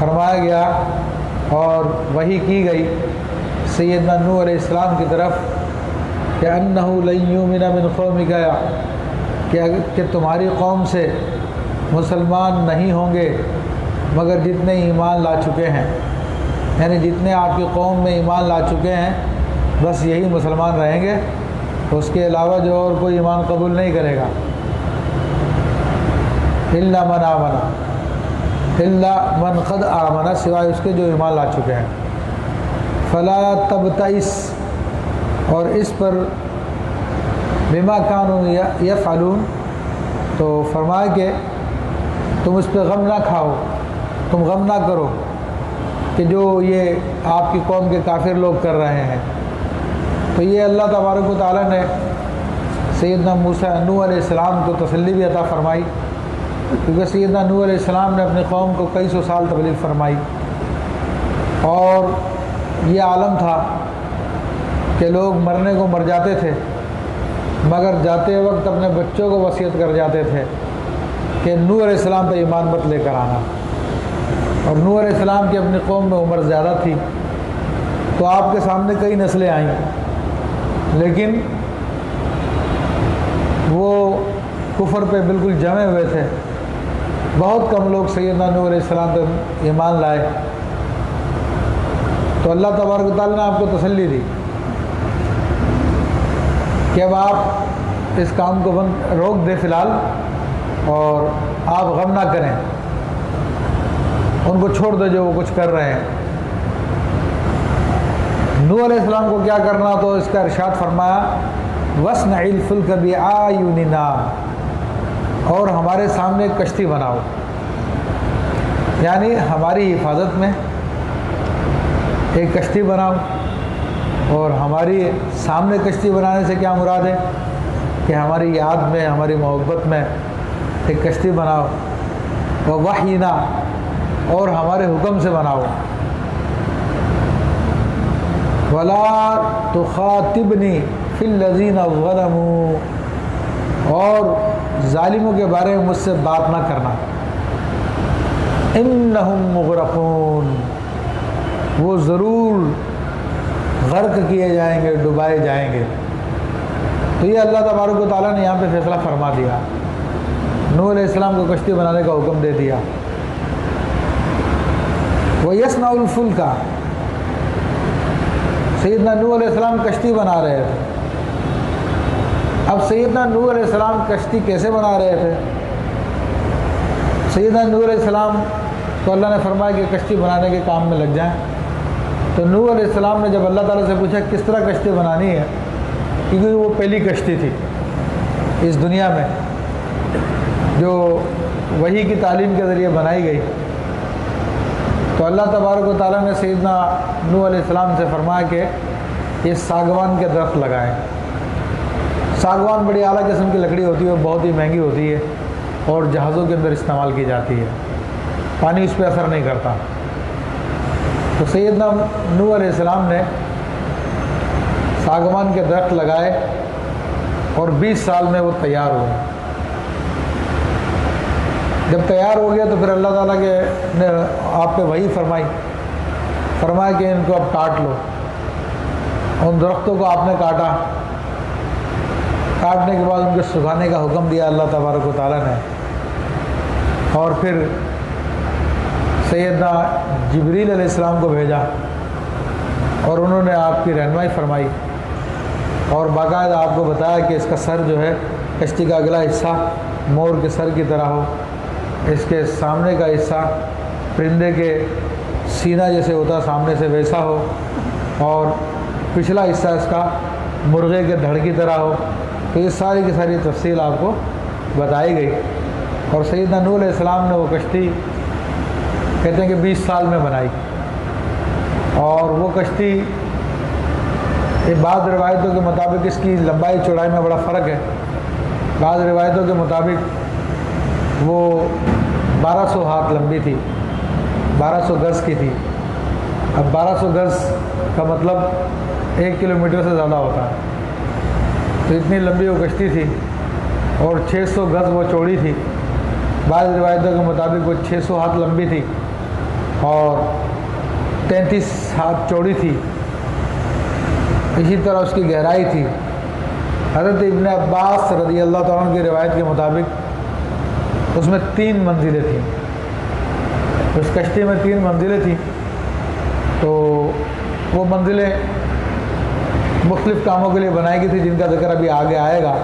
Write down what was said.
فرمایا گیا اور وحی کی گئی سیدنا نوح علیہ السلام کی طرف کہ انہ لن یؤمن من قومک کہ تمہاری قوم سے مسلمان نہیں ہوں گے مگر جتنے ایمان لا چکے ہیں، یعنی جتنے آپ کی قوم میں ایمان لا چکے ہیں بس یہی مسلمان رہیں گے، اس کے علاوہ جو اور کوئی ایمان قبول نہیں کرے گا۔ الا من آمن، الا من قد آمن، سوائے اس کے جو ایمان لا چکے ہیں۔ فلا تبتئس، اور اس پر بما کانوا یفعلون، تو فرمایا کہ تم اس پہ غم نہ کھاؤ، تم غم نہ کرو کہ جو یہ آپ کی قوم کے کافر لوگ کر رہے ہیں۔ تو یہ اللہ تبارک و تعالیٰ نے سیدنا نوح علیہ السلام کو تسلی بھی عطا فرمائی، کیونکہ سیدنا نوح علیہ السلام نے اپنی قوم کو کئی سو سال تبلیغ فرمائی، اور یہ عالم تھا کہ لوگ مرنے کو مر جاتے تھے مگر جاتے وقت اپنے بچوں کو وصیت کر جاتے تھے کہ نوح علیہ السلام پہ ایمان مت لے کر آنا، اور نوح علیہ السلام کی اپنی قوم میں عمر زیادہ تھی، تو آپ کے سامنے کئی نسلیں آئیں لیکن وہ کفر پہ بالکل جمے ہوئے تھے، بہت کم لوگ سیدنا نوح علیہ السلام پہ ایمان لائے۔ تو اللہ تبارک و تعالیٰ نے آپ کو تسلی دی کہ اب آپ اس کام کو روک دیں فی الحال، اور آپ غم نہ کریں، ان کو چھوڑ دو جو وہ کچھ کر رہے ہیں۔ نوح علیہ السلام کو کیا کرنا، تو اس کا ارشاد فرمایا وَاصْنَعِ الْفُلْكَ بِأَعْيُنِنَا، اور ہمارے سامنے کشتی بناؤ، یعنی ہماری حفاظت میں ایک کشتی بناؤ۔ اور ہماری سامنے کشتی بنانے سے کیا مراد ہے کہ ہماری یاد میں، ہماری محبت میں ایک کشتی بناؤ، وَوَحْيِنَا، اور ہمارے حکم سے بناؤ، وَلَا تُخَاطِبْنِي فِي الَّذِينَ ظَلَمُوا، اور ظالموں کے بارے میں مجھ سے بات نہ کرنا، إِنَّهُمْ مُغْرَقُونَ، وہ ضرور غرق کیے جائیں گے، ڈبائے جائیں گے۔ تو یہ اللہ تبارک و تعالیٰ نے یہاں پہ فیصلہ فرما دیا، نوح علیہ السلام کو کشتی بنانے کا حکم دے دیا۔ وَيَصْنَعُ الْفُلْكَ، سیدنا نوح علیہ السلام کشتی بنا رہے تھے۔ اب سیدنا نوح علیہ السلام کشتی کیسے بنا رہے تھے؟ سیدنا نوح علیہ السلام تو اللہ نے فرمایا کہ کشتی بنانے کے کام میں لگ جائیں۔ تو نوح علیہ السلام نے جب اللہ تعالیٰ سے پوچھا کس طرح کشتی بنانی ہے، کیونکہ وہ پہلی کشتی تھی اس دنیا میں جو وحی کی تعلیم کے ذریعے بنائی گئی، تو اللہ تبارک و تعالیٰ نے سیدنا نوح علیہ السلام سے فرمایا کہ یہ ساگوان کے درخت لگائیں۔ ساگوان بڑی اعلیٰ قسم کی لکڑی ہوتی ہے، بہت ہی مہنگی ہوتی ہے، اور جہازوں کے اندر استعمال کی جاتی ہے، پانی اس پہ اثر نہیں کرتا۔ تو سیدنا نوح علیہ السلام نے ساگوان کے درخت لگائے، اور 20 سال میں وہ تیار ہوئے۔ جب تیار ہو گیا تو پھر اللہ تعالیٰ نے آپ پہ وحی فرمایا کہ ان کو اب کاٹ لو۔ ان درختوں کو آپ نے کاٹا، کاٹنے کے بعد ان کو سکھانے کا حکم دیا اللہ تبارک و تعالیٰ نے، اور پھر سیدنا جبریل علیہ السلام کو بھیجا، اور انہوں نے آپ کی رہنمائی فرمائی، اور باقاعدہ آپ کو بتایا کہ اس کا سر جو ہے، کشتی کا اگلا حصہ مور کے سر کی طرح ہو، اس کے سامنے کا حصہ پرندے کے سینہ جیسے ہوتا سامنے سے ویسا ہو، اور پچھلا حصہ اس کا مرغے کے دھڑ کی طرح ہو۔ تو یہ ساری کی ساری تفصیل آپ کو بتائی گئی، اور سیدنا نوح علیہ السلام نے وہ کشتی کہتے ہیں کہ 20 سال میں بنائی، اور وہ کشتی بعض روایتوں کے مطابق اس کی لمبائی چوڑائی میں بڑا فرق ہے۔ بعض روایتوں کے مطابق وہ 1200 ہاتھ لمبی تھی، 1200 گز کی تھی۔ اب 1200 گز کا مطلب 1 کلومیٹر سے زیادہ ہوتا ہے، تو اتنی لمبی وہ کشتی تھی، اور 600 گز وہ چوڑی تھی۔ بعض روایتوں کے مطابق وہ 600 ہاتھ لمبی تھی، اور 33 ہاتھ چوڑی تھی، اسی طرح اس کی گہرائی تھی۔ حضرت ابن عباس رضی اللہ تعالیٰ عنہ کی روایت کے مطابق اس میں 3 منزلیں تھیں، اس کشتی میں 3 منزلیں تھیں، تو وہ منزلیں مختلف کاموں کے لیے بنائی گئی تھی جن کا ذکر ابھی آگے آئے گا۔